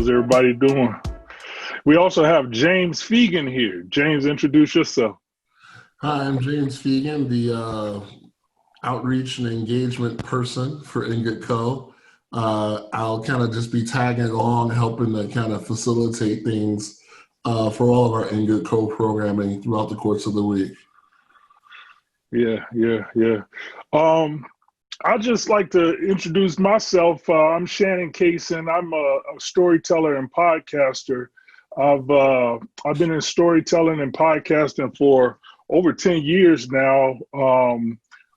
How's everybody doing? We also have James Feagin here. James, introduce yourself. Hi, I'm James Feagin, the outreach and engagement person for Ingot Co. I'll kind of just be tagging along, helping to kind of facilitate things for all of our Ingot Co programming throughout the course of the week. Yeah. I'd just like to introduce myself. I'm Shannon Cason. I'm a storyteller and podcaster. I've been in storytelling and podcasting for over 10 years now.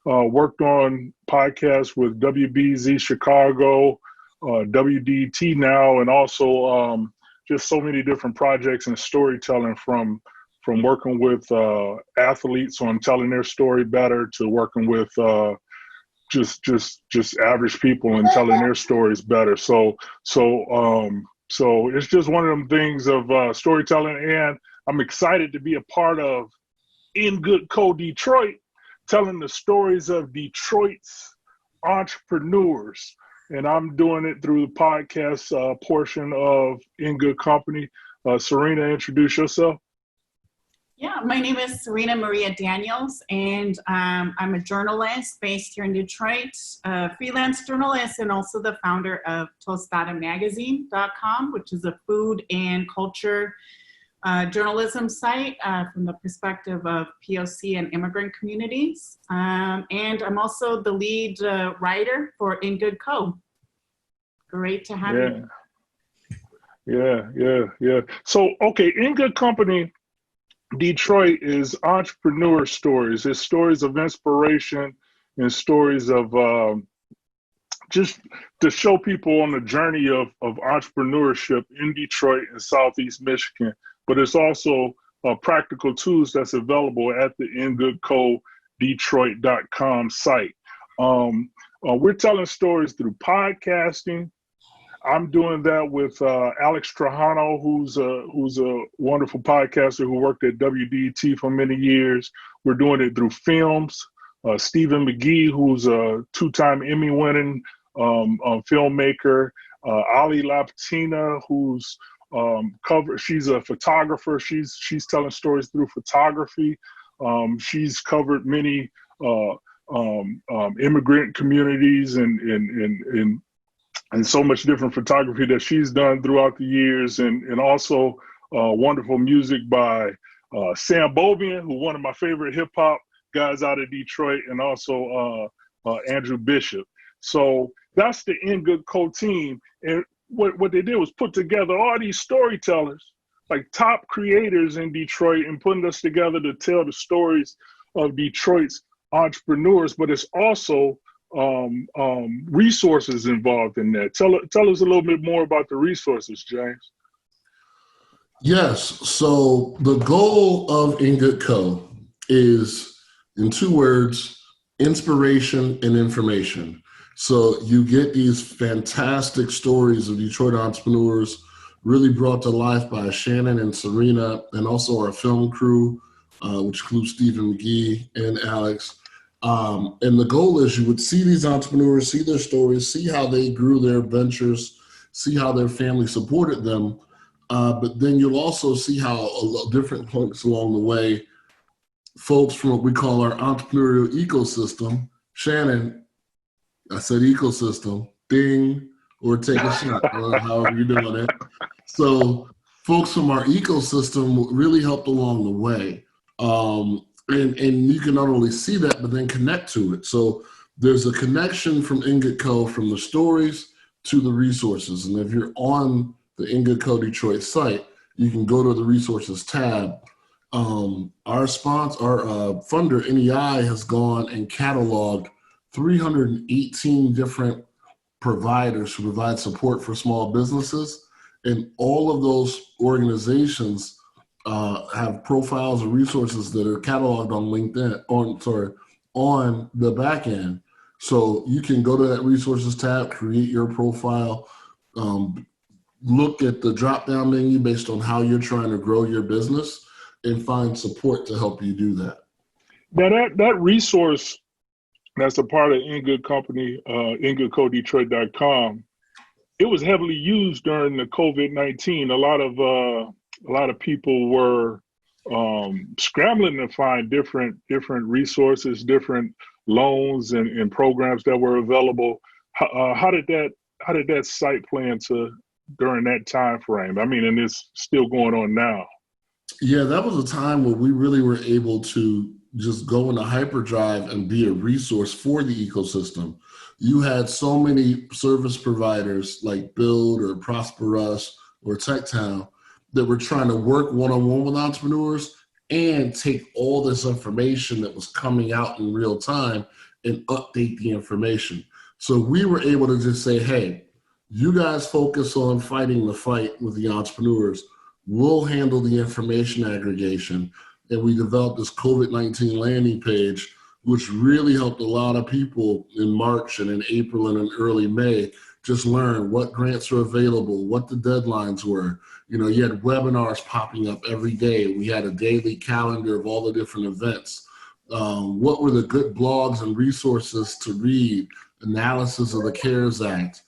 Worked on podcasts with WBZ Chicago, WDT now, and also just so many different projects and storytelling from working with athletes on telling their story better to working with just average people and telling their stories better. So it's just one of them things of storytelling, and I'm excited to be a part of In Good Co Detroit, telling the stories of Detroit's entrepreneurs. And I'm doing it through the podcast portion of In Good Company. Serena, introduce yourself. Yeah, my name is Serena Maria Daniels, and I'm a journalist based here in Detroit, a freelance journalist, and also the founder of TostadaMagazine.com, which is a food and culture journalism site from the perspective of POC and immigrant communities. And I'm also the lead writer for In Good Co. Great to have you. Yeah. So, okay, In Good Company Detroit is entrepreneur stories. It's stories of inspiration and stories of just to show people on the journey of entrepreneurship in Detroit and Southeast Michigan. But it's also practical tools that's available at the ingoodcodetroit.com site. We're telling stories through podcasting. I'm doing that with Alex Trajano, who's a wonderful podcaster who worked at WDT for many years. We're doing it through films. Stephen McGee, who's a two-time Emmy-winning filmmaker. Ali Lapatina, who's she's a photographer. She's telling stories through photography. She's covered many immigrant communities and so much different photography that she's done throughout the years, and also wonderful music by Sam Bobian, who's one of my favorite hip hop guys out of Detroit, and also Andrew Bishop. So that's the In Good Co team. And what they did was put together all these storytellers, like top creators in Detroit, and putting us together to tell the stories of Detroit's entrepreneurs, but it's also resources involved in that. Tell us a little bit more about the resources, James. Yes. So the goal of In Good Co is, in two words, inspiration and information. So you get these fantastic stories of Detroit entrepreneurs really brought to life by Shannon and Serena, and also our film crew, which includes Stephen McGee and Alex. And the goal is you would see these entrepreneurs, see their stories, see how they grew their ventures, see how their family supported them. But then you'll also see how different points along the way, folks from what we call our entrepreneurial ecosystem. Shannon, I said ecosystem, ding, or take a shot, or however you're doing it. So folks from our ecosystem really helped along the way. And you can not only see that, but then connect to it. So there's a connection from In Good Co, from the stories to the resources. And if you're on the In Good Co Detroit site, you can go to the resources tab. Our funder, NEI, has gone and cataloged 318 different providers who provide support for small businesses. And all of those organizations have profiles and resources that are cataloged on LinkedIn, on the back end. So you can go to that resources tab, create your profile, look at the drop-down menu based on how you're trying to grow your business, and find support to help you do that. Now that resource that's a part of In Good Company, ingoodcodetroit.com, it was heavily used during the COVID-19. A lot of people were scrambling to find different resources, different loans and programs that were available. How did that site play into during that time frame? I mean, and it's still going on now. Yeah, that was a time where we really were able to just go into hyperdrive and be a resource for the ecosystem. You had so many service providers like Build or Prosper Us or TechTown that were trying to work one-on-one with entrepreneurs and take all this information that was coming out in real time and update the information. So we were able to just say, hey, you guys focus on fighting the fight with the entrepreneurs. We'll handle the information aggregation. And we developed this COVID-19 landing page, which really helped a lot of people in March and in April and in early May just learn what grants are available, what the deadlines were. You know, you had webinars popping up every day. We had a daily calendar of all the different events. What were the good blogs and resources to read? Analysis of the CARES Act.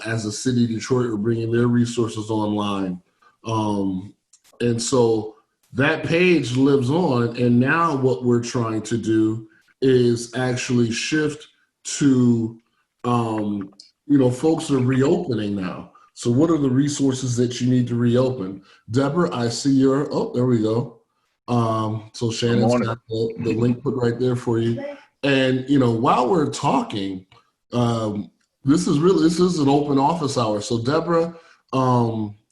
As the city of Detroit were bringing their resources online. And so that page lives on. And now what we're trying to do is actually shift to, folks are reopening now. So what are the resources that you need to reopen? Deborah, I see there we go. So Shannon's got the link put right there for you. And, while we're talking, this is an open office hour. So Deborah, I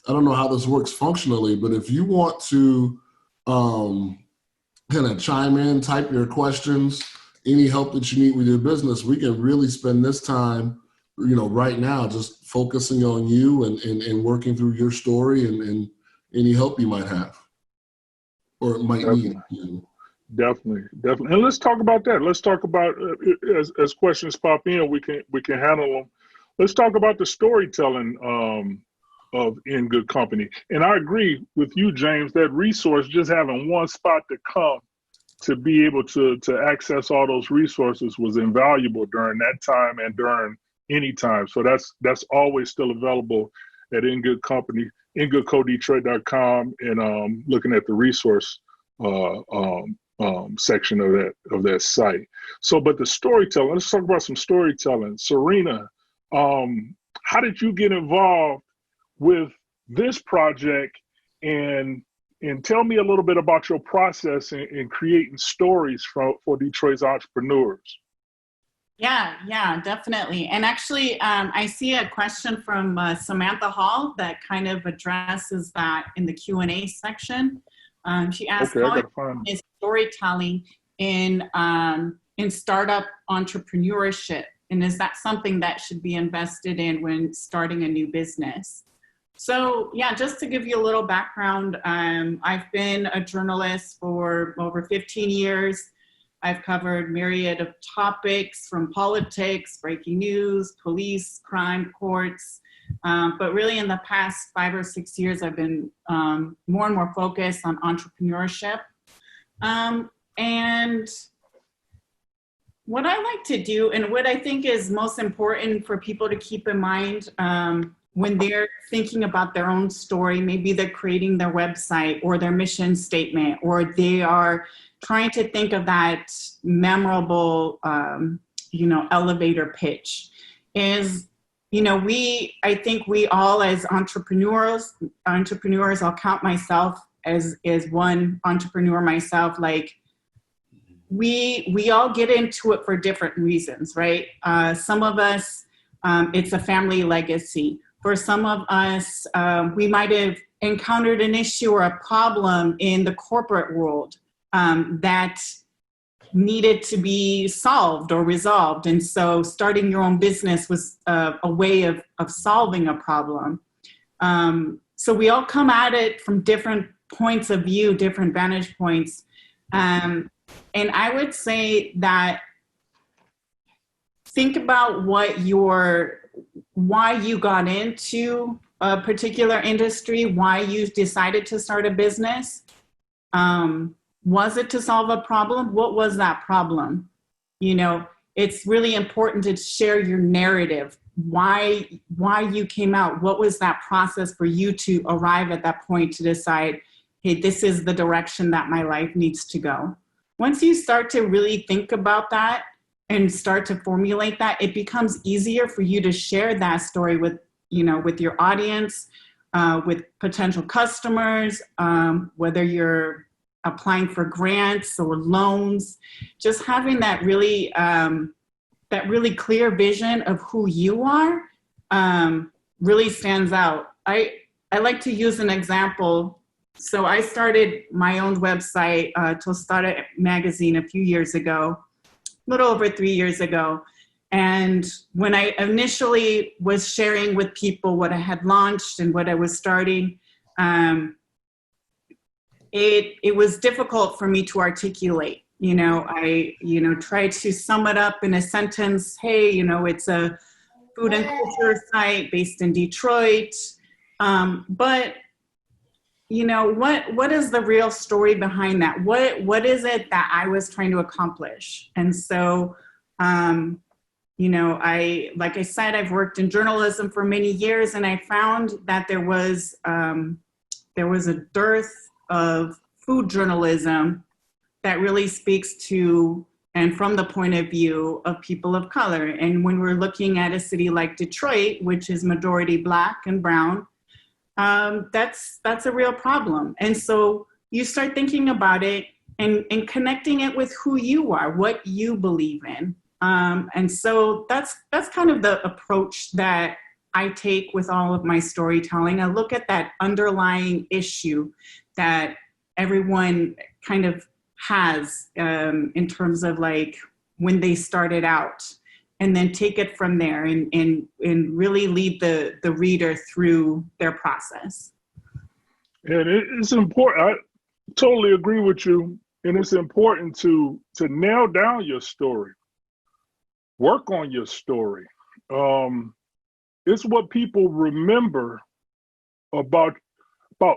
don't know how this works functionally, but if you want to kind of chime in, type your questions, any help that you need with your business, we can really spend this time, right now, just focusing on you and working through your story and any help you might have or might need. Definitely. And let's talk about that. Let's talk about, as questions pop in, we can handle them. Let's talk about the storytelling of In Good Company. And I agree with you, James, that resource, just having one spot to come to be able to access all those resources was invaluable during that time and during any time. So that's always still available at In Good Company, ingoodcodetroit.com, and looking at the resource section of that site. So, but the storytelling, let's talk about some storytelling. Serena, how did you get involved with this project, and tell me a little bit about your process in creating stories for Detroit's entrepreneurs? Yeah, definitely. And actually, I see a question from Samantha Hall that kind of addresses that in the Q&A section. She asked, how is storytelling in startup entrepreneurship? And is that something that should be invested in when starting a new business? So yeah, just to give you a little background, I've been a journalist for over 15 years. I've covered myriad of topics from politics, breaking news, police, crime, courts. But really in the past 5 or 6 years, I've been more and more focused on entrepreneurship. And what I like to do, and what I think is most important for people to keep in mind when they're thinking about their own story, maybe they're creating their website or their mission statement, or they are trying to think of that memorable, elevator pitch, is, I think we all as entrepreneurs, I'll count myself as one entrepreneur myself, like we all get into it for different reasons, right? Some of us, it's a family legacy. For some of us, we might have encountered an issue or a problem in the corporate world that needed to be solved or resolved. And so starting your own business was a way of solving a problem. So we all come at it from different points of view, different vantage points. And I would say that think about why you got into a particular industry, why you decided to start a business. Was it to solve a problem? What was that problem? it's really important to share your narrative, why you came out. What was that process for you to arrive at that point to decide, hey, this is the direction that my life needs to go. Once you start to really think about that and start to formulate that, it becomes easier for you to share that story with, with your audience, with potential customers, whether you're applying for grants or loans. Just having that really clear vision of who you are really stands out. I like to use an example. So I started my own website, Tostada Magazine, a few years ago, a little over 3 years ago. And when I initially was sharing with people what I had launched and what I was starting, it was difficult for me to articulate. I tried to sum it up in a sentence. Hey, it's a food and culture site based in Detroit. But what is the real story behind that? What is it that I was trying to accomplish? And so, like I said, I've worked in journalism for many years, and I found that there was a dearth of food journalism that really speaks to and from the point of view of people of color. And when we're looking at a city like Detroit, which is majority Black and brown, that's a real problem. And so you start thinking about it and connecting it with who you are, what you believe in. And so that's kind of the approach that I take with all of my storytelling. I look at that underlying issue that everyone kind of has in terms of like when they started out, and then take it from there and really lead the reader through their process. And it's important. I totally agree with you. And it's important to nail down your story, work on your story. It's what people remember about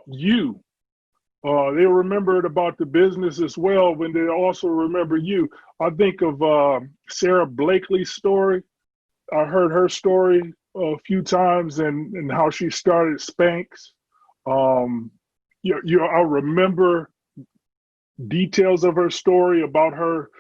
you. They remember it about the business as well when they also remember you. I think of Sarah Blakely's story. I heard her story a few times and how she started Spanx. I remember details of her story about her,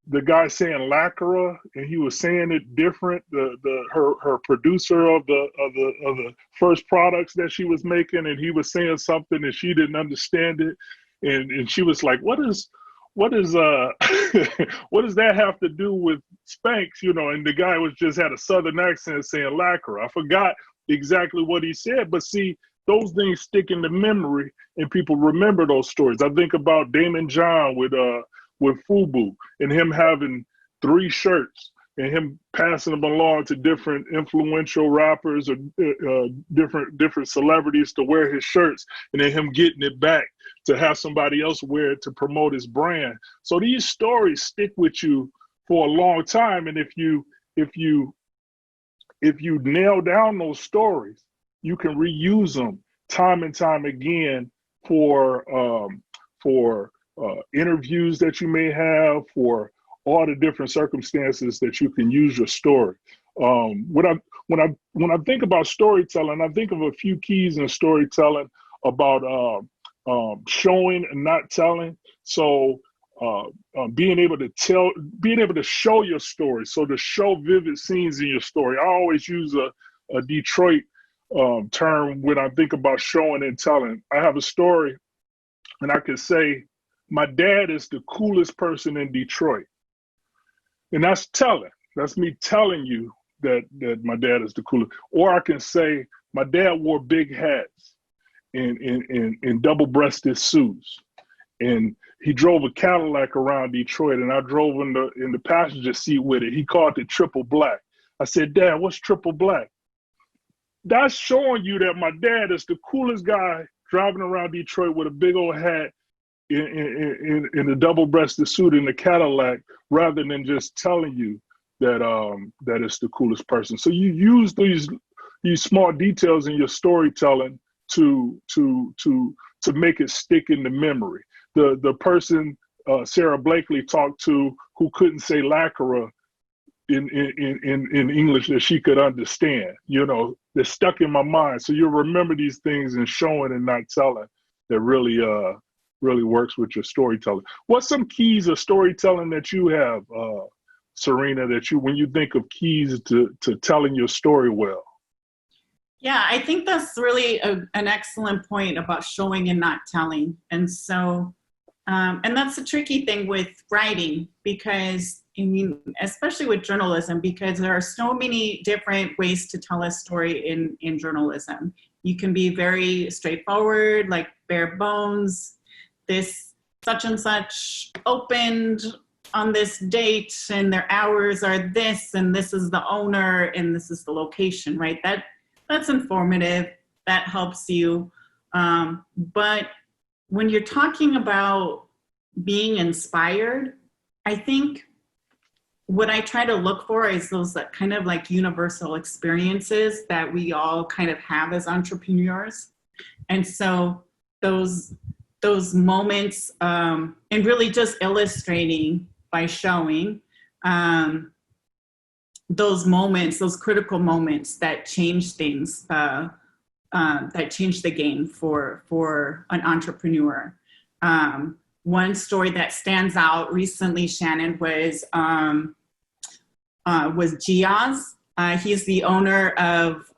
the guy saying lacquer, and he was saying it different. Her producer of the first products that she was making, and he was saying something and she didn't understand it, and she was like, what does what does that have to do with Spanx? And the guy had a Southern accent saying lacquer. I forgot exactly what he said, but see, those things stick in the memory and people remember those stories. I think about Damon John with FUBU and him having 3 shirts and him passing them along to different influential rappers or different celebrities to wear his shirts, and then him getting it back to have somebody else wear it to promote his brand. So these stories stick with you for a long time, and if you nail down those stories, you can reuse them time and time again for interviews that you may have, for all the different circumstances that you can use your story. When I think about storytelling, I think of a few keys in storytelling about showing and not telling. So being able to show your story. So to show vivid scenes in your story. I always use a Detroit term when I think about showing and telling. I have a story, and I can say, my dad is the coolest person in Detroit. And that's telling. That's me telling you that my dad is the coolest. Or I can say, my dad wore big hats and double-breasted suits. And he drove a Cadillac around Detroit, and I drove in the passenger seat with it. He called it triple black. I said, Dad, what's triple black? That's showing you that my dad is the coolest guy driving around Detroit with a big old hat in a double-breasted suit in the Cadillac, rather than just telling you that it's the coolest person. So you use these small details in your storytelling to make it stick in the memory. The person Sarah Blakely talked to who couldn't say lacquer in English that she could understand. You know, they're stuck in my mind. So you'll remember these things in showing and not telling that really works with your storytelling. What's some keys of storytelling that you have, Serena, that when you think of keys to telling your story well? Yeah, I think that's really an excellent point about showing and not telling. And so, and that's the tricky thing with writing, because I mean, especially with journalism, because there are so many different ways to tell a story in journalism. You can be very straightforward, like bare bones, this such and such opened on this date and their hours are this, and this is the owner and this is the location, right? That's informative, that helps you. But when you're talking about being inspired, I think what I try to look for is those kind of like universal experiences that we all kind of have as entrepreneurs. And so those moments, and really just illustrating by showing those moments, those critical moments that change things, that change the game for an entrepreneur. One story that stands out recently, Shannon, was Giaz. He's the owner of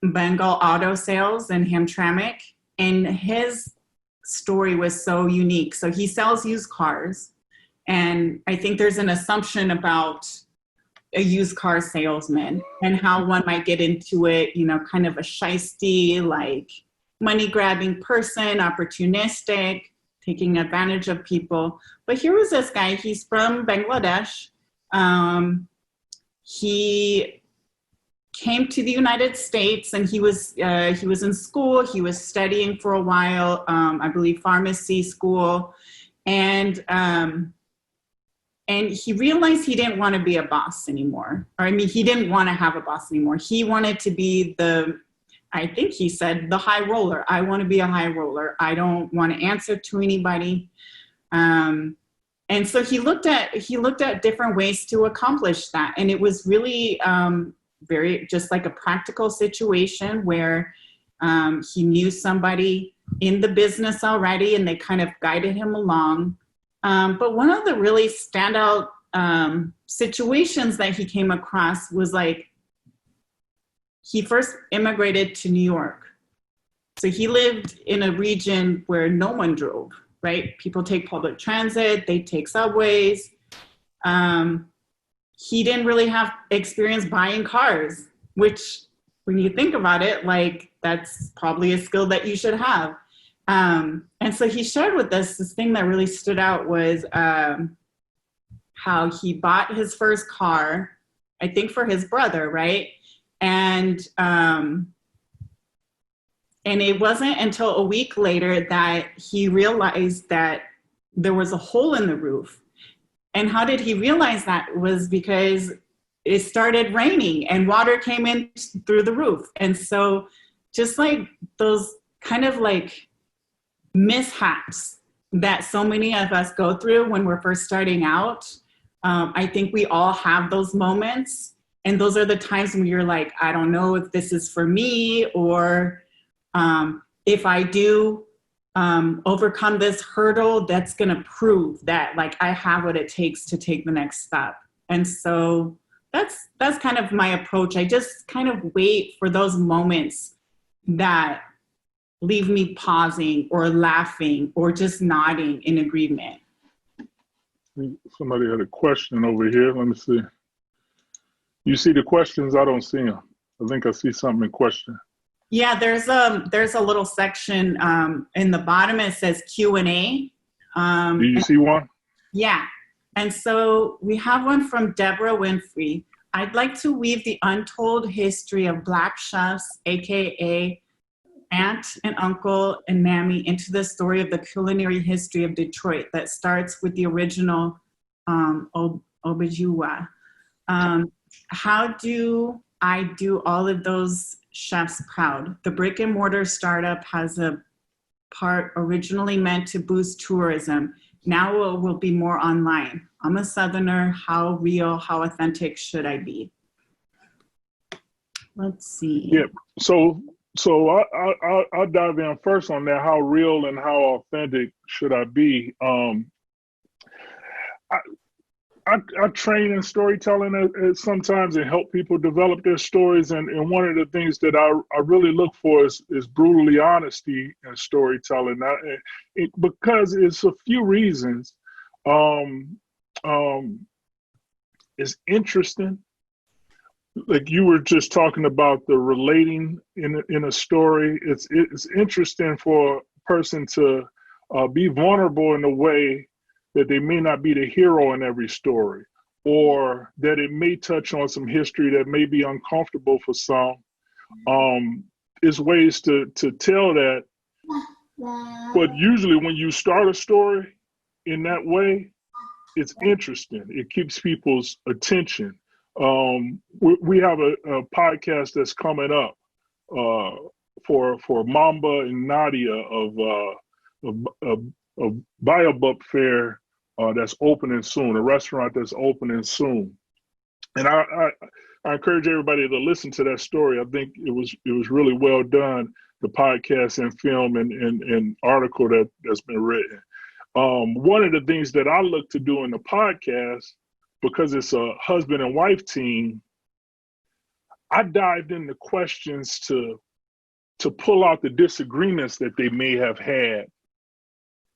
Bengal Auto Sales in Hamtramck, and his story was so unique. So he sells used cars, and I think there's an assumption about a used car salesman and how one might get into it, you know, kind of a shisty, like money-grabbing person, opportunistic, taking advantage of people. But here was this guy, he's from Bangladesh. He came to the United States, and he was in school. He was studying for a while, I believe pharmacy school. And he realized he didn't want to be a boss anymore. Or I mean, he didn't want to have a boss anymore. He wanted to be I think he said, the high roller. I want to be a high roller. I don't want to answer to anybody. And so he looked at different ways to accomplish that. And it was really very just like a practical situation where he knew somebody in the business already, and they kind of guided him along. But one of the really standout situations that he came across was like, he first immigrated to New York. So he lived in a region where no one drove, right? People take public transit, they take subways. He didn't really have experience buying cars, which when you think about it, like that's probably a skill that you should have. And so he shared with us this thing that really stood out was how he bought his first car, I think for his brother, right? And it wasn't until a week later that he realized that there was a hole in the roof. And how did he realize that? Was because it started raining and water came in through the roof. And so just like those kind of like mishaps that so many of us go through when we're first starting out, I think we all have those moments. And those are the times when you're like, I don't know if this is for me, or if I do overcome this hurdle, that's going to prove that like I have what it takes to take the next step. And so that's kind of my approach. I just kind of wait for those moments that leave me pausing or laughing or just nodding in agreement. Somebody had a question over here. Let me see. You see the questions? I don't see them. I think I see something in question. Yeah, there's a little section in the bottom. It says Q&A. Do you see one? Yeah. And so we have one from Deborah Winfrey. I'd like to weave the untold history of Black chefs, AKA aunt and uncle and mammy, into the story of the culinary history of Detroit that starts with the original Obajuwa. How do I do all of those chefs proud? The brick and mortar startup has a part originally meant to boost tourism. Now it will be more online. I'm a Southerner. How real, how authentic should I be? Let's see. Yeah. So I'll dive in first on that. How real and how authentic should I be? I train in storytelling sometimes and help people develop their stories. And one of the things that I really look for is brutally honesty in storytelling. Because it's a few reasons. It's interesting. Like you were just talking about the relating in a story. It's interesting for a person to be vulnerable in a way that they may not be the hero in every story, or that it may touch on some history that may be uncomfortable for some. There's ways to tell that, but usually when you start a story in that way, it's interesting. It keeps people's attention. We have a podcast that's coming up for Mamba and Nadia of Baobab Fair that's opening soon, a restaurant that's opening soon. And I encourage everybody to listen to that story. I think it was really well done, the podcast and film and article that's been written. One of the things that I look to do in the podcast, because it's a husband and wife team, I dived into questions to pull out the disagreements that they may have had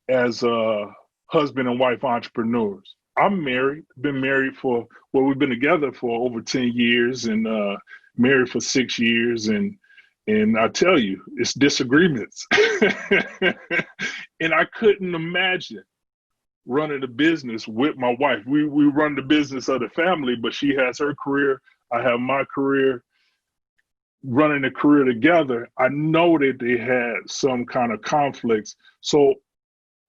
as husband and wife entrepreneurs. I'm married, we've been together for over 10 years and married for 6 years. And I tell you, it's disagreements. And I couldn't imagine running a business with my wife. We run the business of the family, but she has her career, I have my career. Running a career together, I know that they had some kind of conflicts. So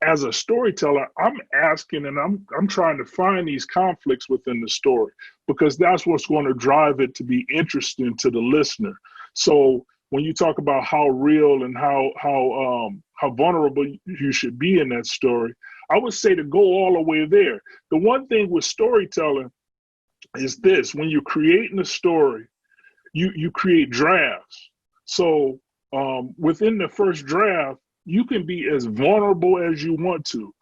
as a storyteller, I'm asking and I'm trying to find these conflicts within the story, because that's what's going to drive it to be interesting to the listener. So when you talk about how real and how vulnerable you should be in that story, I would say to go all the way there. The one thing with storytelling is this: when you're creating a story, you create drafts. So within the first draft, you can be as vulnerable as you want to.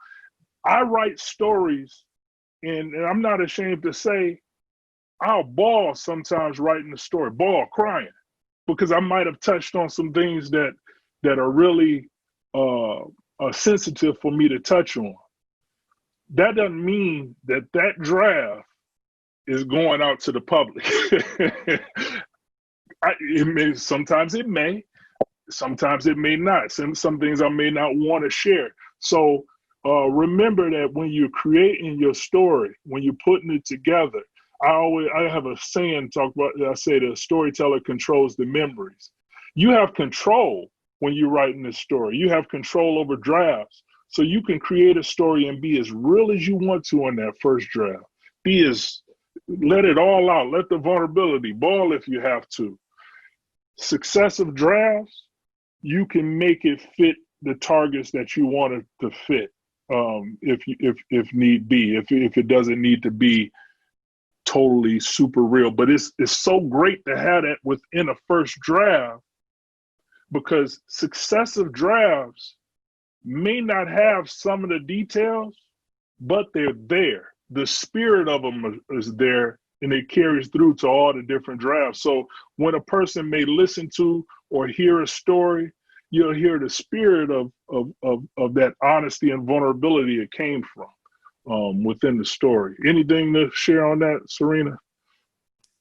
I write stories, and I'm not ashamed to say, I'll bawl sometimes writing the story, bawl crying, because I might have touched on some things that are really sensitive for me to touch on. That doesn't mean that draft is going out to the public. Sometimes it may, sometimes it may not. Some things I may not want to share. So remember that when you're creating your story, when you're putting it together, I have a saying I say the storyteller controls the memories. You have control when you're writing this story. You have control over drafts. So you can create a story and be as real as you want to in that first draft. Let it all out. Let the vulnerability ball if you have to. Successive drafts, you can make it fit the targets that you want it to fit, if need be, if it doesn't need to be totally super real. But it's so great to have that within a first draft, because successive drafts may not have some of the details, but they're there. The spirit of them is there, and it carries through to all the different drafts. So when a person may listen to or hear a story, you'll hear the spirit of that honesty and vulnerability it came from within the story. Anything to share on that, Serena?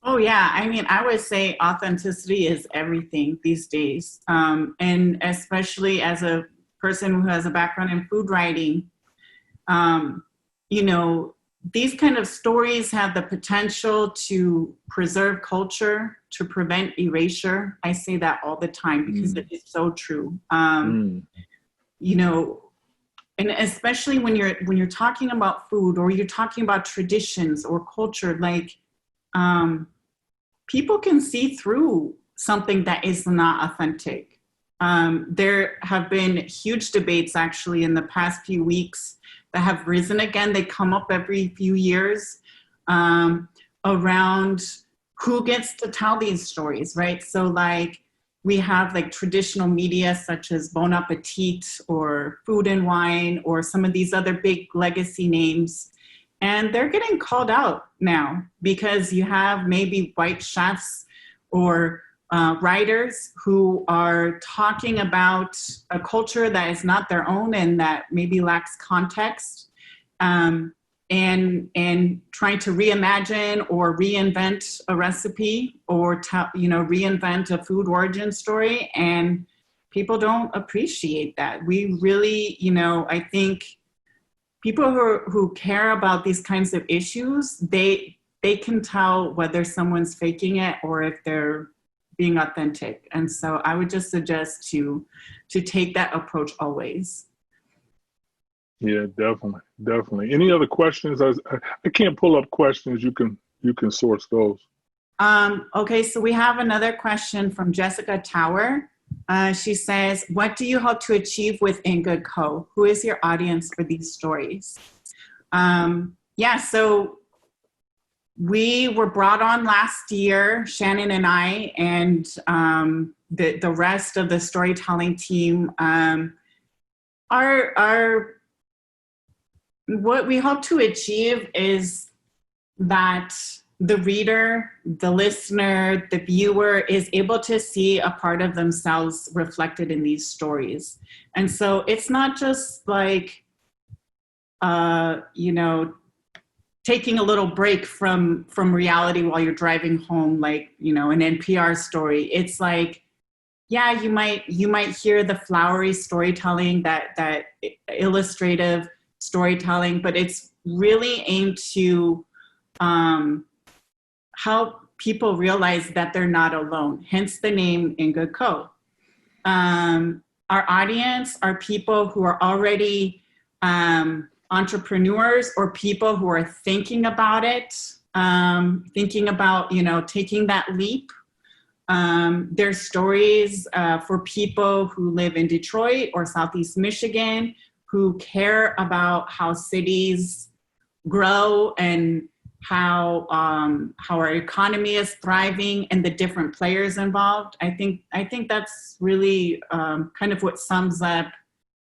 Oh, yeah. I mean, I would say authenticity is everything these days. And especially as a person who has a background in food writing, these kind of stories have the potential to preserve culture, to prevent erasure. I say that all the time because it is so true. And especially when you're talking about food, or you're talking about traditions or culture, like people can see through something that is not authentic. There have been huge debates actually in the past few weeks that have risen again. They come up every few years around who gets to tell these stories, right? So like we have like traditional media such as Bon Appetit or Food and Wine or some of these other big legacy names. And they're getting called out now because you have maybe white chefs or writers who are talking about a culture that is not their own and that maybe lacks context, and trying to reimagine or reinvent a recipe or reinvent a food origin story, and people don't appreciate that. We really, I think people who care about these kinds of issues, they can tell whether someone's faking it or if they're being authentic. And so I would just suggest to take that approach always. Yeah, definitely. Any other questions? I can't pull up questions. You can source those. Okay, so we have another question from Jessica Tower. She says, what do you hope to achieve with In Good Co? Who is your audience for these stories? So we were brought on last year, Shannon and I, and the rest of the storytelling team. What we hope to achieve is that the reader, the listener, the viewer is able to see a part of themselves reflected in these stories. And so it's not just like, taking a little break from reality while you're driving home, like, an NPR story. It's like, yeah, you might hear the flowery storytelling, that illustrative storytelling, but it's really aimed to help people realize that they're not alone, hence the name In Good Co. Our audience are people who are already entrepreneurs or people who are thinking about it, taking that leap. There's stories for people who live in Detroit or Southeast Michigan who care about how cities grow and how our economy is thriving and the different players involved. I think that's really kind of what sums up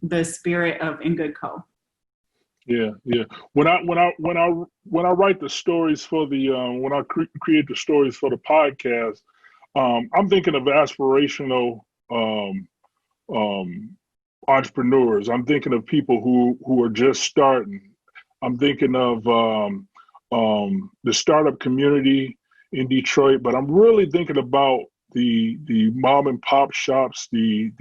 the spirit of In Good Co. Yeah. When I write the stories for the when I create the stories for the podcast, I'm thinking of aspirational entrepreneurs. I'm thinking of people who are just starting. I'm thinking of the startup community in Detroit, but I'm really thinking about the mom and pop shops, the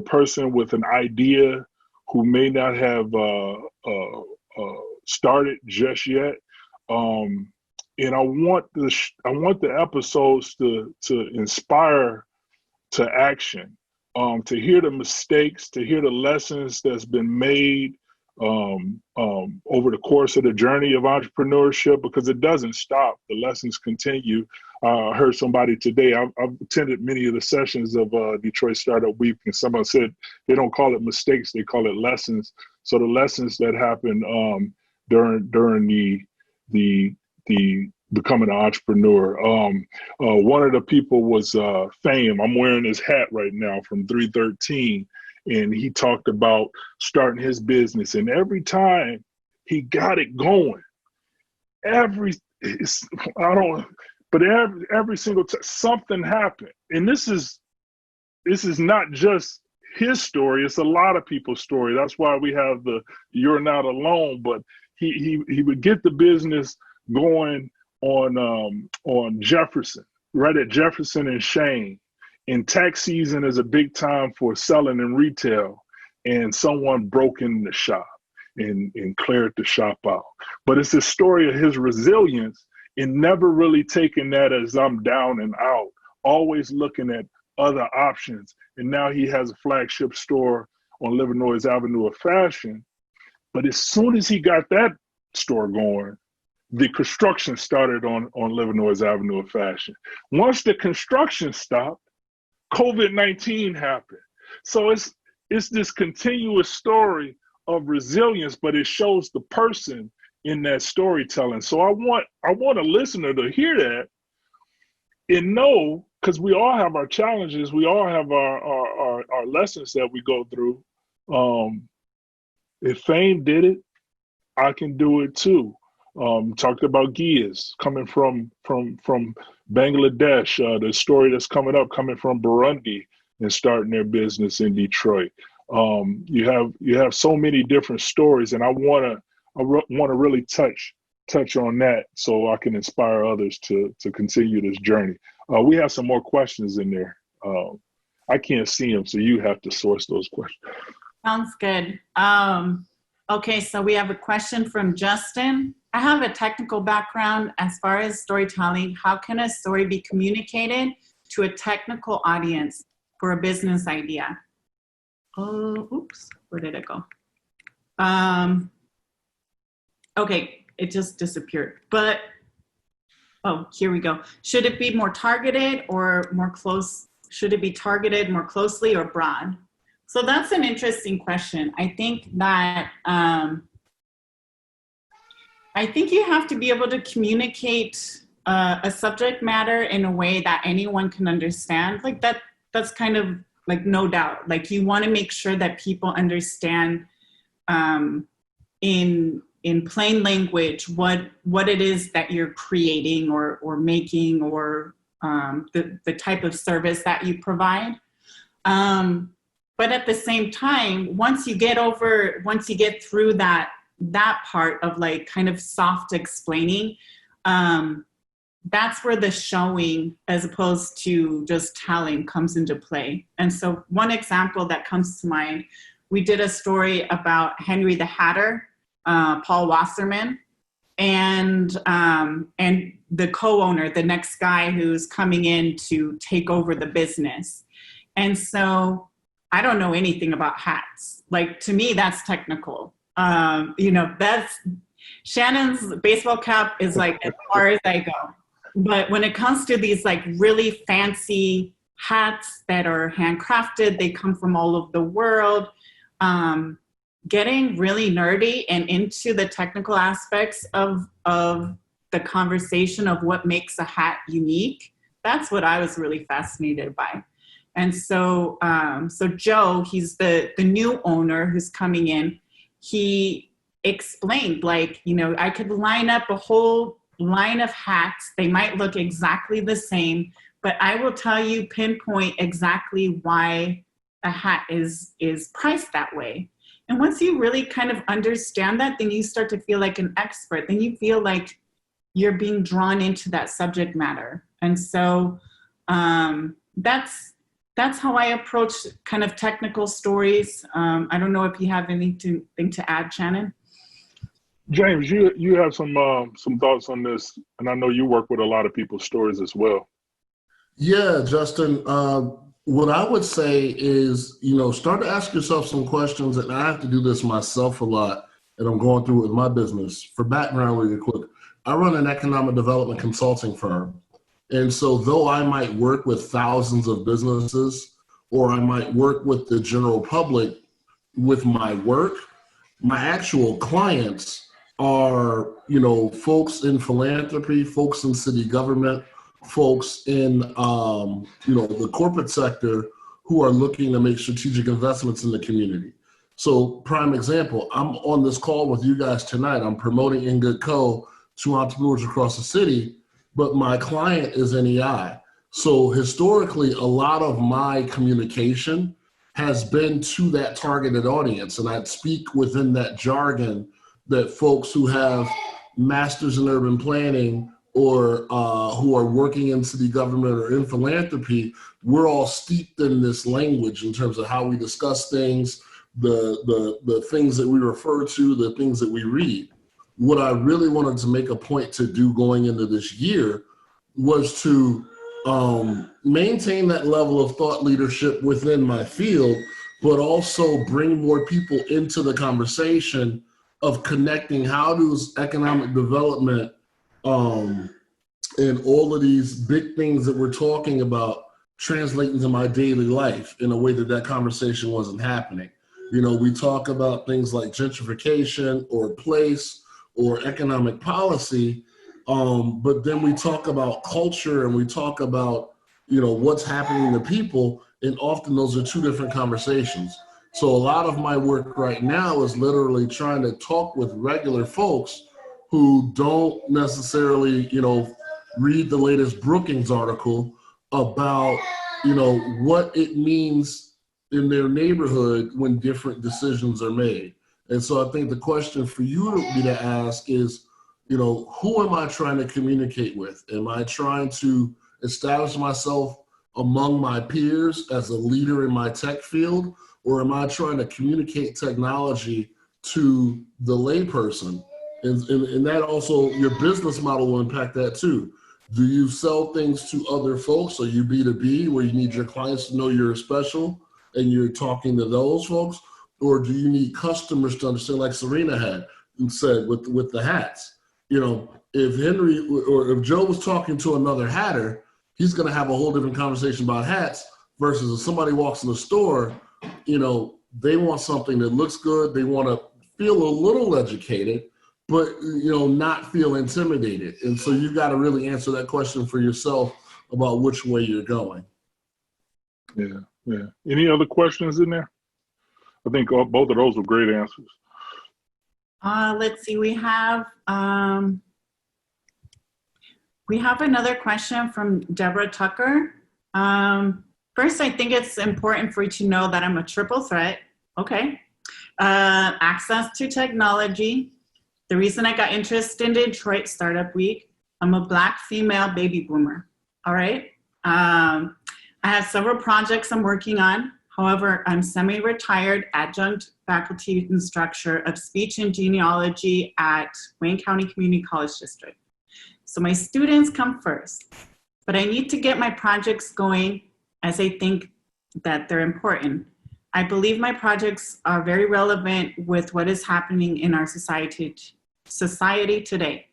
person with an idea who may not have started just yet, and I want the episodes to inspire to action, to hear the mistakes, to hear the lessons that's been made over the course of the journey of entrepreneurship, because it doesn't stop. The lessons continue. I heard somebody today, I've attended many of the sessions of Detroit Startup Week, and someone said they don't call it mistakes, they call it lessons. So the lessons that happen during the becoming an entrepreneur. One of the people was Fame. I'm wearing his hat right now from 313. And he talked about starting his business. And every time he got it going, every single time something happened. And this is not just his story. It's a lot of people's story. That's why we have the You're Not Alone. But he would get the business going on Jefferson, right at Jefferson and Shane. And tax season is a big time for selling in retail, and someone broke in the shop and cleared the shop out. But it's a story of his resilience and never really taking that as I'm down and out, always looking at other options. And now he has a flagship store on Livernois Avenue of Fashion. But as soon as he got that store going, the construction started on Livernois Avenue of Fashion. Once the construction stopped, COVID-19 happened. So it's this continuous story of resilience, but it shows the person in that storytelling. So I want a listener to hear that and know, because we all have our challenges, we all have our lessons that we go through. If Fame did it, I can do it too. Talked about Gias coming from Bangladesh, the story that's coming up, coming from Burundi and starting their business in Detroit. You have so many different stories, and I want to really touch on that so I can inspire others to continue this journey. We have some more questions in there. I can't see them, so you have to source those questions. Sounds good. Okay, so we have a question from Justin. I have a technical background as far as storytelling. How can a story be communicated to a technical audience for a business idea? Oh, oops, where did it go? Okay, it just disappeared. But, oh, here we go. Should it be more targeted or more close? Should it be targeted more closely or broad? So that's an interesting question. I think that, I think you have to be able to communicate a subject matter in a way that anyone can understand. Like that's kind of like no doubt. Like you want to make sure that people understand in plain language what it is that you're creating or making or the type of service that you provide. But at the same time, once you get through that part of like kind of soft explaining, that's where the showing as opposed to just telling comes into play. And so one example that comes to mind, we did a story about Henry the Hatter, Paul Wasserman, and the co-owner, the next guy who's coming in to take over the business. And so I don't know anything about hats. Like to me, that's technical. That's Shannon's baseball cap is like as far as I go. But when it comes to these like really fancy hats that are handcrafted, they come from all over the world, getting really nerdy and into the technical aspects of the conversation of what makes a hat unique. That's what I was really fascinated by. And so Joe, he's the new owner who's coming in. He explained, like, I could line up a whole line of hats. They might look exactly the same, but I will tell you, pinpoint exactly why a hat is priced that way. And once you really kind of understand that, then you start to feel like an expert. Then you feel like you're being drawn into that subject matter. And so that's how I approach kind of technical stories. I don't know if you have anything to add, Shannon. James, you have some thoughts on this, and I know you work with a lot of people's stories as well. Yeah, Justin. What I would say is, start to ask yourself some questions, and I have to do this myself a lot, and I'm going through it with my business. For background really quick, I run an economic development consulting firm. And so though I might work with thousands of businesses, or I might work with the general public with my work, my actual clients are, folks in philanthropy, folks in city government, folks in, the corporate sector who are looking to make strategic investments in the community. So prime example, I'm on this call with you guys tonight. I'm promoting In Good Co. to entrepreneurs across the city, but my client is NEI. So historically, a lot of my communication has been to that targeted audience. And I'd speak within that jargon that folks who have masters in urban planning or who are working in city government or in philanthropy, we're all steeped in this language in terms of how we discuss things, the things that we refer to, the things that we read. What I really wanted to make a point to do going into this year was to maintain that level of thought leadership within my field, but also bring more people into the conversation of connecting how does economic development and all of these big things that we're talking about translate into my daily life in a way that conversation wasn't happening. We talk about things like gentrification or place or economic policy, but then we talk about culture and we talk about, what's happening to people, and often those are two different conversations. So a lot of my work right now is literally trying to talk with regular folks who don't necessarily, read the latest Brookings article about, what it means in their neighborhood when different decisions are made. And so I think the question for you to be to ask is, who am I trying to communicate with? Am I trying to establish myself among my peers as a leader in my tech field? Or am I trying to communicate technology to the layperson? And that also, your business model will impact that too. Do you sell things to other folks? Are you B2B, where you need your clients to know you're special and you're talking to those folks? Or do you need customers to understand, like Serena had said with the hats? If Henry or if Joe was talking to another hatter, he's going to have a whole different conversation about hats versus if somebody walks in the store, they want something that looks good. They want to feel a little educated, but, not feel intimidated. And so you got to really answer that question for yourself about which way you're going. Yeah. Any other questions in there? I think both of those were great answers. Let's see. We have another question from Deborah Tucker. First, I think it's important for you to know that I'm a triple threat. Okay. Access to technology. The reason I got interested in Detroit Startup Week, I'm a Black female baby boomer. All right. I have several projects I'm working on. However, I'm semi-retired adjunct faculty instructor of speech and genealogy at Wayne County Community College District. So my students come first, but I need to get my projects going as I think that they're important. I believe my projects are very relevant with what is happening in our society today.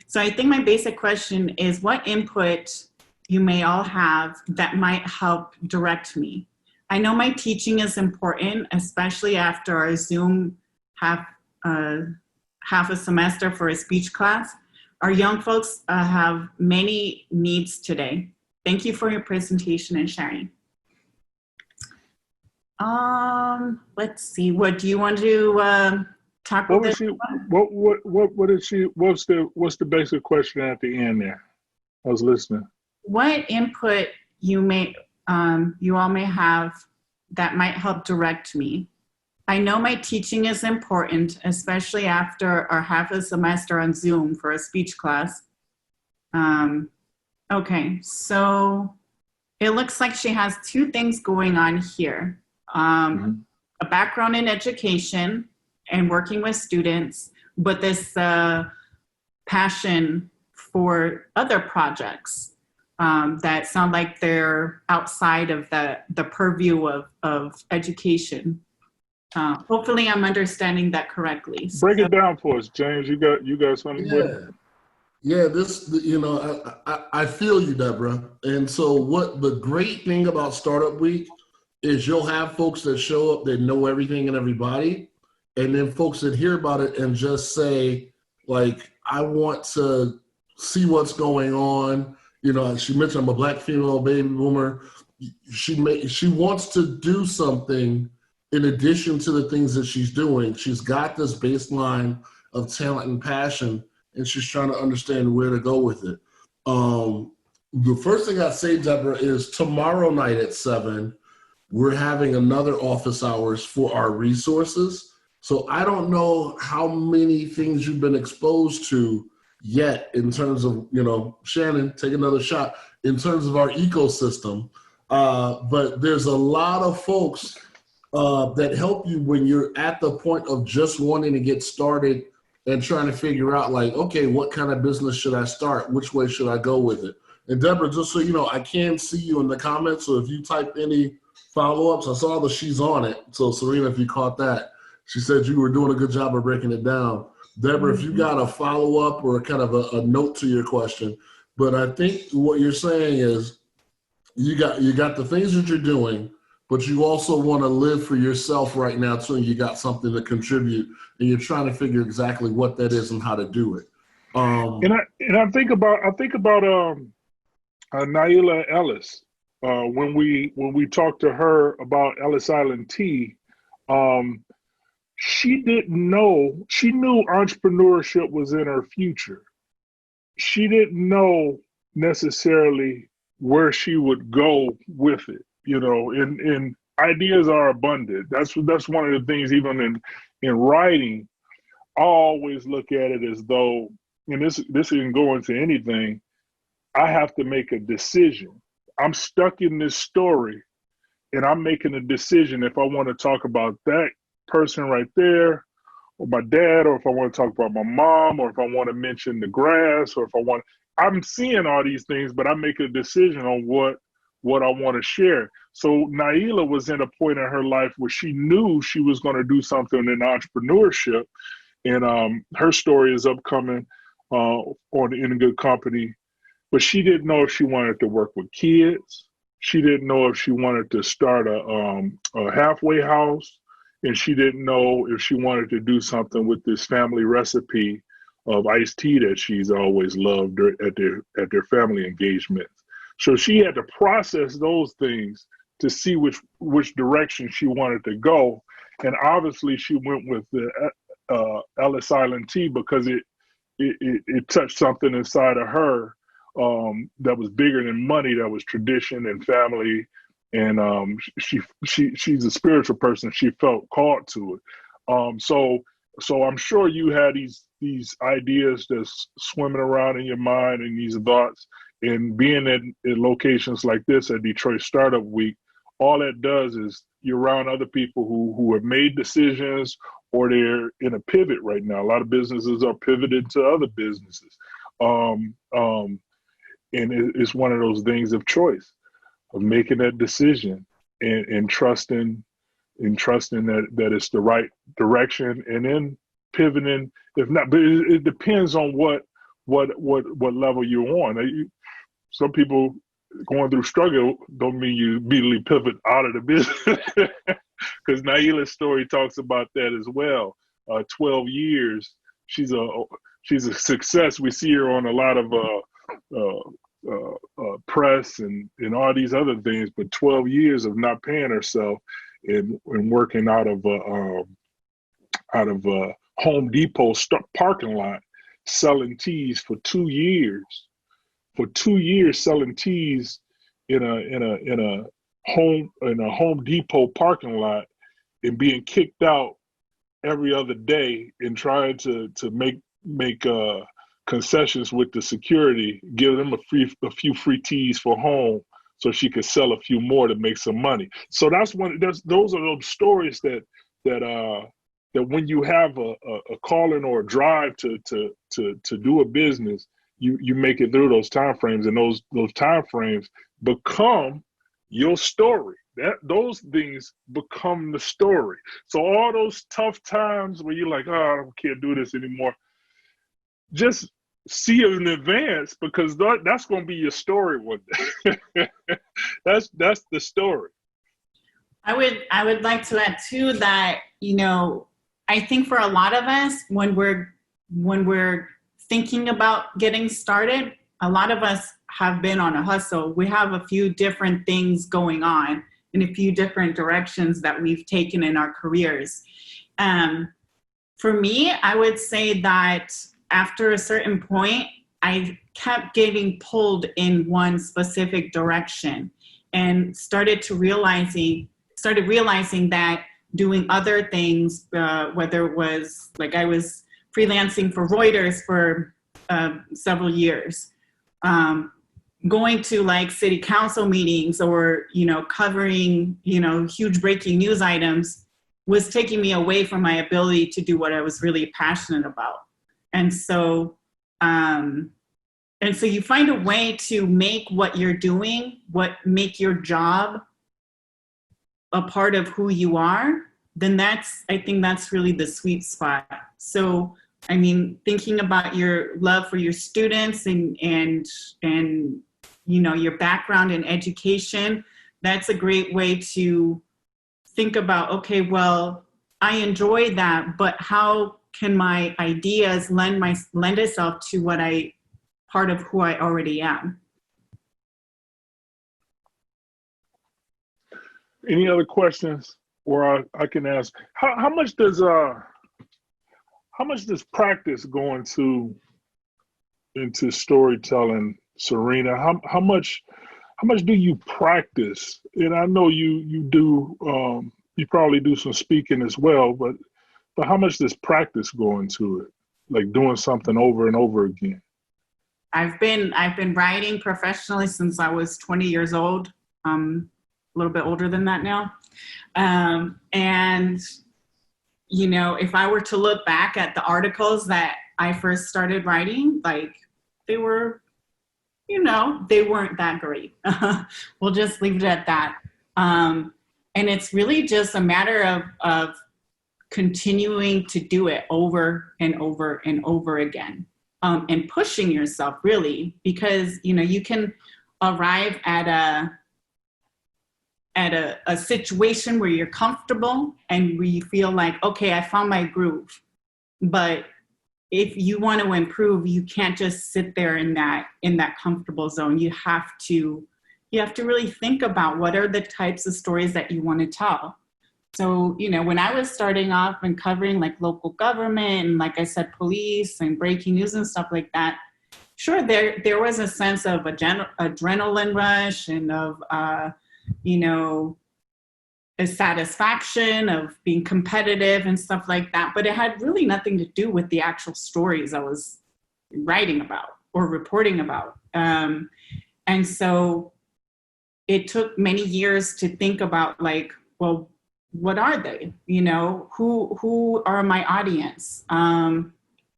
So I think my basic question is what input you may all have that might help direct me. I know my teaching is important, especially after our Zoom half a semester for a speech class. Our young folks have many needs today. Thank you for your presentation and sharing. Let's see. What do you want to talk about? What's the basic question at the end there? I was listening. What input you all may have that might help direct me. I know my teaching is important, especially after our half a semester on Zoom for a speech class. Okay, so it looks like she has two things going on here. A background in education and working with students, but this passion for other projects that sound like they're outside of the purview of education. Hopefully I'm understanding that correctly. Break it down for us, James. You got something? Yeah, I feel you, Deborah. And so what the great thing about Startup Week is you'll have folks that show up that know everything and everybody, and then folks that hear about it and just say, like, I want to see what's going on. She mentioned I'm a Black female baby boomer. She wants to do something in addition to the things that she's doing. She's got this baseline of talent and passion, and she's trying to understand where to go with it. The first thing I'd say, Deborah, is tomorrow night at 7, we're having another office hours for our resources. So I don't know how many things you've been exposed to yet in terms of, Shannon, take another shot, in terms of our ecosystem. But there's a lot of folks that help you when you're at the point of just wanting to get started and trying to figure out, like, okay, what kind of business should I start? Which way should I go with it? And Deborah, just so you know, I can see you in the comments. So if you type any follow-ups, I saw that she's on it. So Serena, if you caught that, she said you were doing a good job of breaking it down. Deborah, if you got a follow-up or kind of a note to your question, but I think what you're saying is you got the things that you're doing, but you also want to live for yourself right now too. You got something to contribute, and you're trying to figure exactly what that is and how to do it. I think about Naila Ellis when we talked to her about Ellis Island Tea. She didn't know. She knew entrepreneurship was in her future. She didn't know necessarily where she would go with it, and ideas are abundant. That's one of the things, even in writing, I always look at it as though, and this can go into anything, I have to make a decision. I'm stuck in this story and I'm making a decision if I want to talk about that person right there, or my dad, or if I want to talk about my mom, or if I want to mention the grass, or if I'm seeing all these things, but I make a decision on what I want to share. So Naila was in a point in her life where she knew she was going to do something in entrepreneurship, and her story is upcoming on In Good Company, but she didn't know if she wanted to work with kids. She didn't know if she wanted to start a halfway house. And she didn't know if she wanted to do something with this family recipe of iced tea that she's always loved at their family engagements. So she had to process those things to see which direction she wanted to go. And obviously she went with the Ellis Island Tea because it touched something inside of her that was bigger than money, that was tradition and family. And she's a spiritual person. She felt called to it. So I'm sure you had these ideas that's swimming around in your mind, and these thoughts. And being at locations like this at Detroit Startup Week, all that does is you're around other people who have made decisions, or they're in a pivot right now. A lot of businesses are pivoted to other businesses, and it's one of those things of choice, of making that decision and trusting that it's the right direction, and then pivoting if not. But it depends on what level you're on. Some people going through struggle don't mean you immediately pivot out of the business, because Naila's story talks about that as well. 12 years, she's a success. We see her on a lot of press and all these other things, but 12 years of not paying herself and working out of Home Depot parking lot, selling teas for 2 years. For 2 years, selling teas in a Home Depot parking lot, and being kicked out every other day, and trying to make concessions with the security, give them a few free teas for home, so she could sell a few more to make some money. So those are those stories that when you have a calling or a drive to do a business, you make it through those time frames, and those time frames become your story. Those things become the story. So all those tough times where you're like, oh, I can't do this anymore, just see it in advance, because that's going to be your story one day. That's the story. I would like to add too that, I think for a lot of us, when we're thinking about getting started, a lot of us have been on a hustle. We have a few different things going on in a few different directions that we've taken in our careers. For me, I would say that after a certain point, I kept getting pulled in one specific direction, and started realizing that doing other things, whether it was like I was freelancing for Reuters for several years, going to like city council meetings, or, covering, huge breaking news items, was taking me away from my ability to do what I was really passionate about. And so you find a way to make what you're doing, make your job a part of who you are, then I think that's really the sweet spot. So, I mean, thinking about your love for your students and your background in education, that's a great way to think about, okay, well, I enjoy that, but how can my ideas lend itself to part of who I already am? Any other questions? Or I can ask, how much does practice go into storytelling, Serena? How much do you practice? And I know you do. You probably do some speaking as well, but how much does practice go into it? Like doing something over and over again. I've been writing professionally since I was 20 years old. A little bit older than that now. And, you know, if I were to look back at the articles that I first started writing, like they were, you know, they weren't that great. We'll just leave it at that. And it's really just a matter of continuing to do it over and over and over again, and pushing yourself really, because, you know, you can arrive at a situation where you're comfortable and where you feel like, okay, I found my groove. But if you want to improve, you can't just sit there in that comfortable zone. You have to really think about what are the types of stories that you want to tell. So, you know, when I was starting off and covering like local government and, like I said, police and breaking news and stuff like that, sure, there was a sense of adrenaline rush and of, you know, a satisfaction of being competitive and stuff like that. But it had really nothing to do with the actual stories I was writing about or reporting about. And so it took many years to think about, like, well, what are they? You know, who are my audience?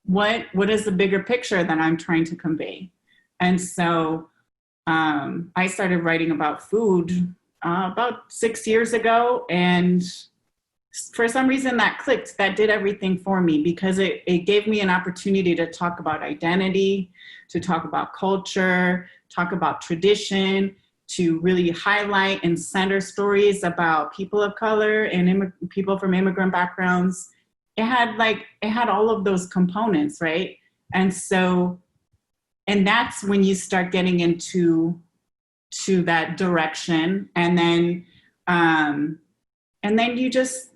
What is the bigger picture that I'm trying to convey? And so I started writing about food about 6 years ago, and for some reason that clicked. That did everything for me, because it gave me an opportunity to talk about identity, to talk about culture, talk about tradition, to really highlight and center stories about people of color and people from immigrant backgrounds. It had all of those components, right? And that's when you start getting into that direction. And then you just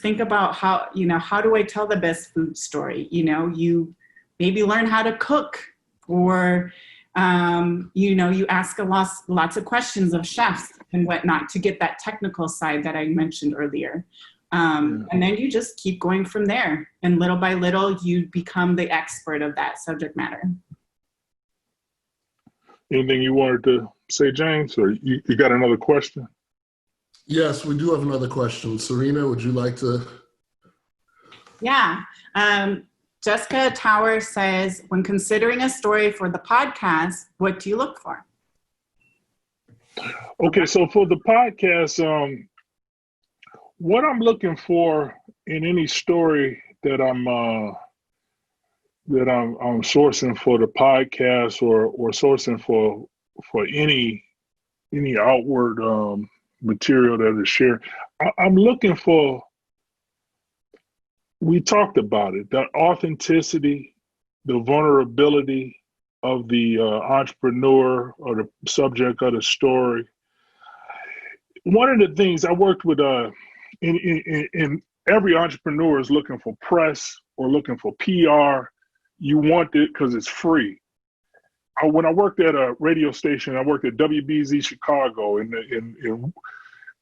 think about how do I tell the best food story? You know, you maybe learn how to cook, or you ask lots of questions of chefs and whatnot to get that technical side that I mentioned earlier. And then you just keep going from there. And little by little, you become the expert of that subject matter. Anything you wanted to say, James, or you got another question? Yes, we do have another question. Serena, would you like to? Yeah. Jessica Tower says, when considering a story for the podcast, what do you look for? Okay, so for the podcast, what I'm looking for in any story that I'm sourcing for the podcast or sourcing for any outward material that is shared, I'm looking for. We talked about it, the authenticity, the vulnerability of the entrepreneur or the subject of the story. One of the things I worked with, in every entrepreneur is looking for press or looking for PR. You want it because it's free. When I worked at a radio station, I worked at WBZ Chicago, and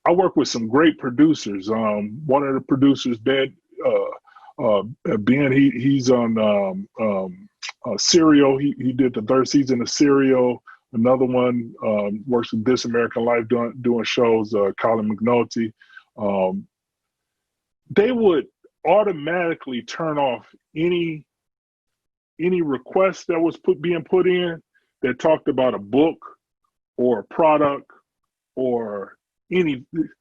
I worked with some great producers. One of the producers, Ben, he's on Serial. He did the third season of Serial. Another one works with This American Life doing shows, Colin McNulty. They would automatically turn off any request that was being put in that talked about a book or a product or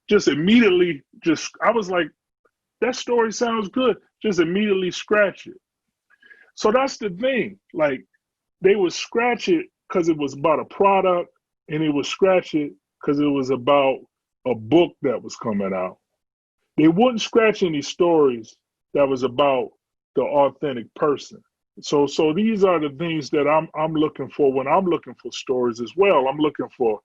just immediately, I was like, that story sounds good. Just immediately scratch it. So that's the thing. Like, they would scratch it because it was about a product, and it would scratch it because it was about a book that was coming out. They wouldn't scratch any stories that was about the authentic person. So these are the things that I'm looking for when I'm looking for stories as well. I'm looking for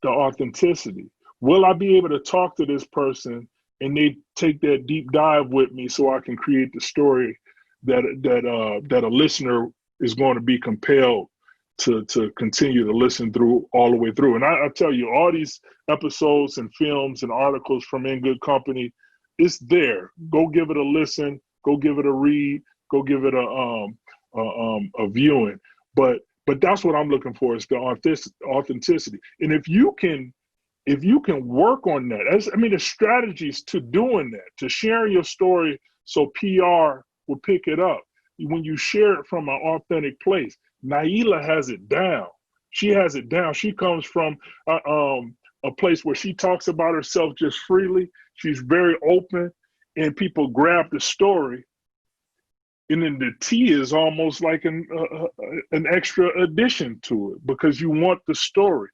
the authenticity. Will I be able to talk to this person and they take that deep dive with me so I can create the story that a listener is going to be compelled to continue to listen through all the way through. And I tell you, all these episodes and films and articles from In Good Company, it's there. Go give it a listen. Go give it a read. Go give it a viewing. But that's what I'm looking for, is the authenticity. And if you can work on that, there's strategies to doing that, to sharing your story so PR will pick it up. When you share it from an authentic place, Naila has it down. She has it down. She comes from a place where she talks about herself just freely. She's very open, and people grab the story. And then the tea is almost like an extra addition to it, because you want the story.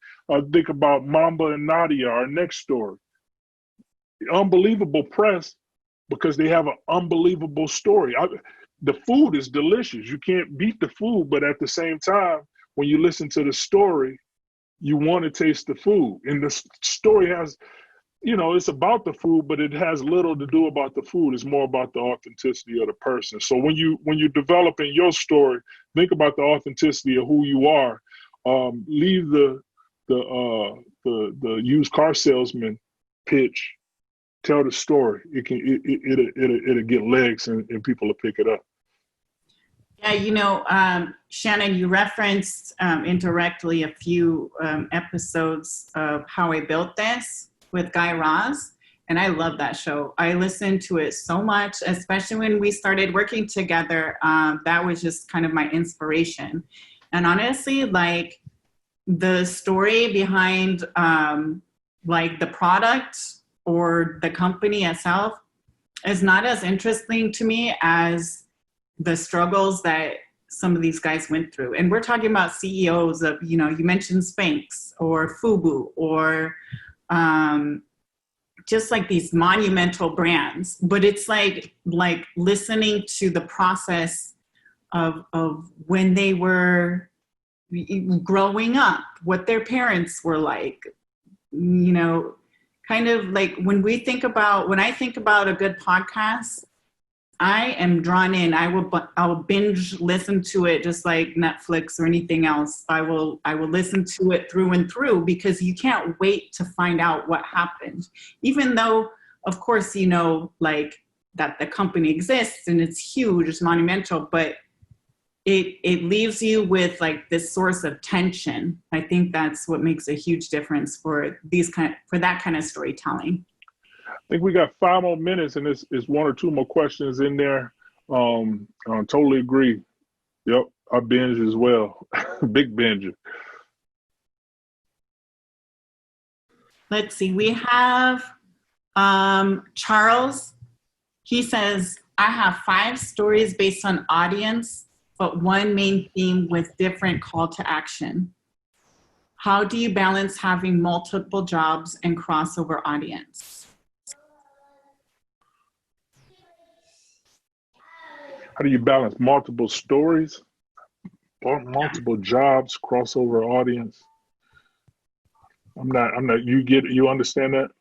Think about Mamba and Nadia, our next story. Unbelievable press because they have an unbelievable story. The food is delicious. You can't beat the food, but at the same time, when you listen to the story, you want to taste the food. And the story has, it's about the food, but it has little to do about the food. It's more about the authenticity of the person. So when you're developing your story, think about the authenticity of who you are. Leave the used car salesman pitch. Tell the story. It'll get legs, and people will pick it up. Yeah, Shannon, you referenced indirectly a few episodes of How I Built This with Guy Raz, and I love that show. I listened to it so much, especially when we started working together. That was just kind of my inspiration. And honestly, like, the story behind the product or the company itself is not as interesting to me as the struggles that some of these guys went through. And we're talking about CEOs of, you mentioned Spanx or FUBU or just like these monumental brands. But it's like listening to the process of when they were growing up, what their parents were like, kind of like when I think about a good podcast, I am drawn in. I will binge listen to it just like Netflix or anything else. I will listen to it through and through, because you can't wait to find out what happened. Even though, of course, like that the company exists and it's huge, it's monumental, but it leaves you with like this source of tension. I think that's what makes a huge difference for that kind of storytelling. I think we got 5 more minutes, and it's one or two more questions in there. I totally agree. Yep, I binge as well. Big binger. Let's see. We have Charles. He says, I have 5 stories based on audience, but one main theme with different call to action. How do you balance having multiple jobs and crossover audience? How do you balance multiple stories, or multiple jobs, crossover audience? I'm not, you understand that?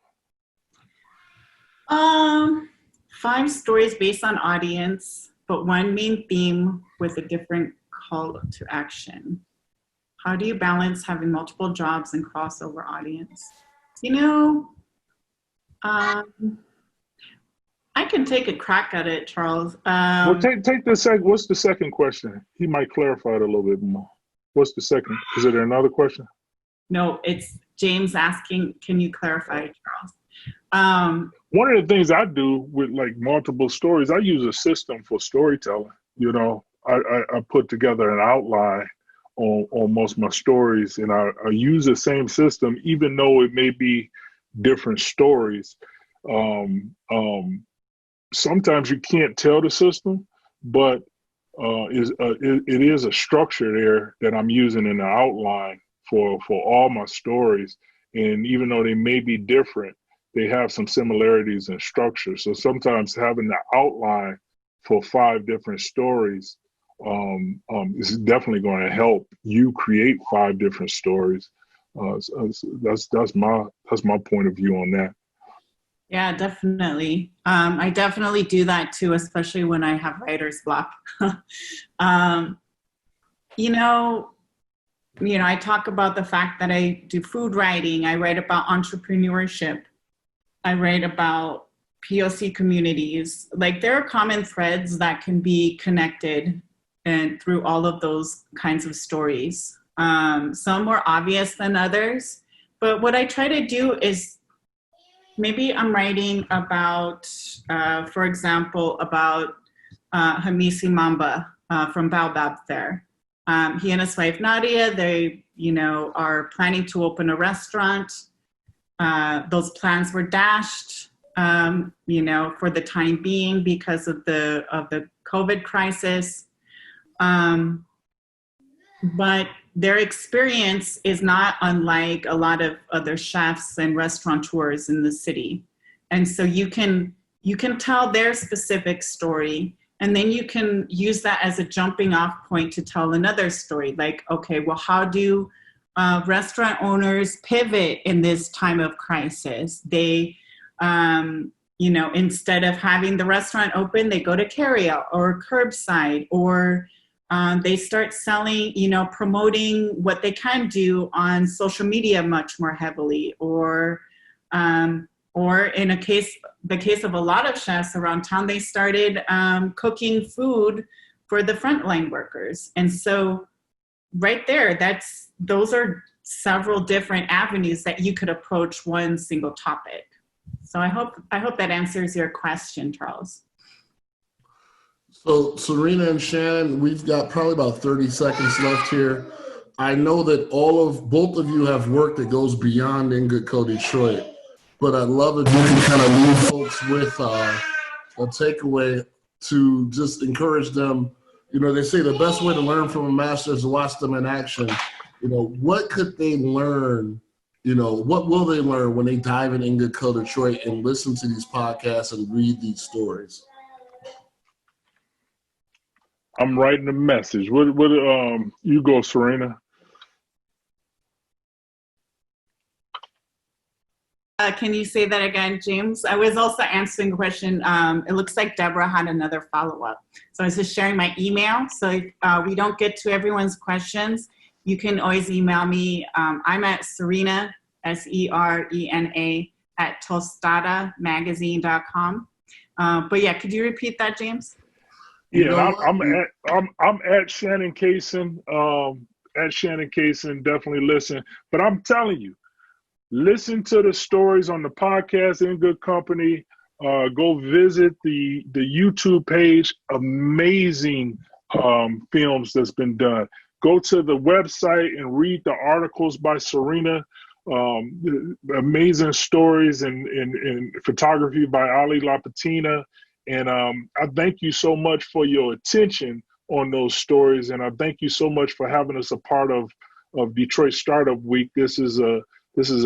5 stories based on audience, but one main theme with a different call to action. How do you balance having multiple jobs and crossover audience? I can take a crack at it, Charles. Well, take the what's the second question? He might clarify it a little bit more. What's the second? Is there another question? No, it's James asking, can you clarify, Charles? One of the things I do with like multiple stories, I use a system for storytelling. I put together an outline on most of my stories, and I use the same system, even though it may be different stories. Sometimes you can't tell the system, but it is a structure there that I'm using in the outline for all my stories. And even though they may be different, they have some similarities in structure. So sometimes having the outline for 5 different stories is definitely going to help you create 5 different stories. So that's my point of view on that. Yeah, definitely. I definitely do that too, especially when I have writer's block. I talk about the fact that I do food writing. I write about entrepreneurship. I write about POC communities. Like, there are common threads that can be connected and through all of those kinds of stories. Some more obvious than others. But what I try to do is, maybe I'm writing about, for example, about Hamisi Mamba from Baobab there. He and his wife Nadia, they, are planning to open a restaurant. Those plans were dashed, for the time being because of the COVID crisis. But their experience is not unlike a lot of other chefs and restaurateurs in the city. And so you can tell their specific story, and then you can use that as a jumping off point to tell another story. Like, okay, well, how do restaurant owners pivot in this time of crisis? They, instead of having the restaurant open, they go to carryout or curbside, or they start selling, promoting what they can do on social media much more heavily, or in the case of a lot of chefs around town, they started cooking food for the frontline workers. And so right there, those are several different avenues that you could approach one single topic. So I hope that answers your question, Charles. So Serena and Shannon, we've got probably about 30 seconds left here. I know that both of you have work that goes beyond In Good Co Detroit, but I'd love if you can kind of leave folks with a takeaway to just encourage them. They say the best way to learn from a master is to watch them in action. What could they learn? What will they learn when they dive in Good Co Detroit and listen to these podcasts and read these stories? I'm writing a message. What you go, Serena? Can you say that again, James? I was also answering a question. It looks like Deborah had another follow-up. So I was just sharing my email. So if we don't get to everyone's questions, you can always email me. I'm at Serena, SERENA, at tostadamagazine.com. But yeah, could you repeat that, James? Yeah, I'm at Shannon Cason. At Shannon Cason, definitely listen. But I'm telling you, listen to the stories on the podcast In Good Company. Go visit the YouTube page. Amazing films that's been done. Go to the website and read the articles by Serena. Amazing stories and photography by Ali Lapatina. And I thank you so much for your attention on those stories. And I thank you so much for having us a part of Detroit Startup Week. This is a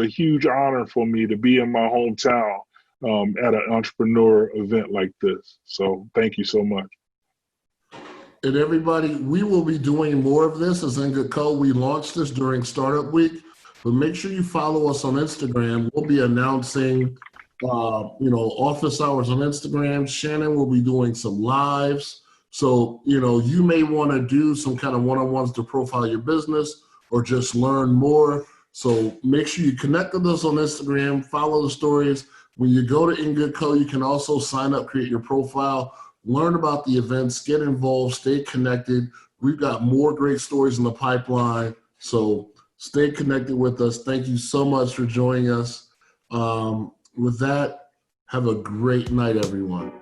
huge honor for me to be in my hometown at an entrepreneur event like this. So thank you so much. And everybody, we will be doing more of this as In Good Co. We launched this during Startup Week, but make sure you follow us on Instagram. We'll be announcing office hours on Instagram. Shannon will be doing some lives. So, you may want to do some kind of one-on-ones to profile your business or just learn more. So make sure you connect with us on Instagram, follow the stories. When you go to In Good Co, you can also sign up, create your profile, learn about the events, get involved, stay connected. We've got more great stories in the pipeline. So stay connected with us. Thank you so much for joining us. With that, have a great night, everyone.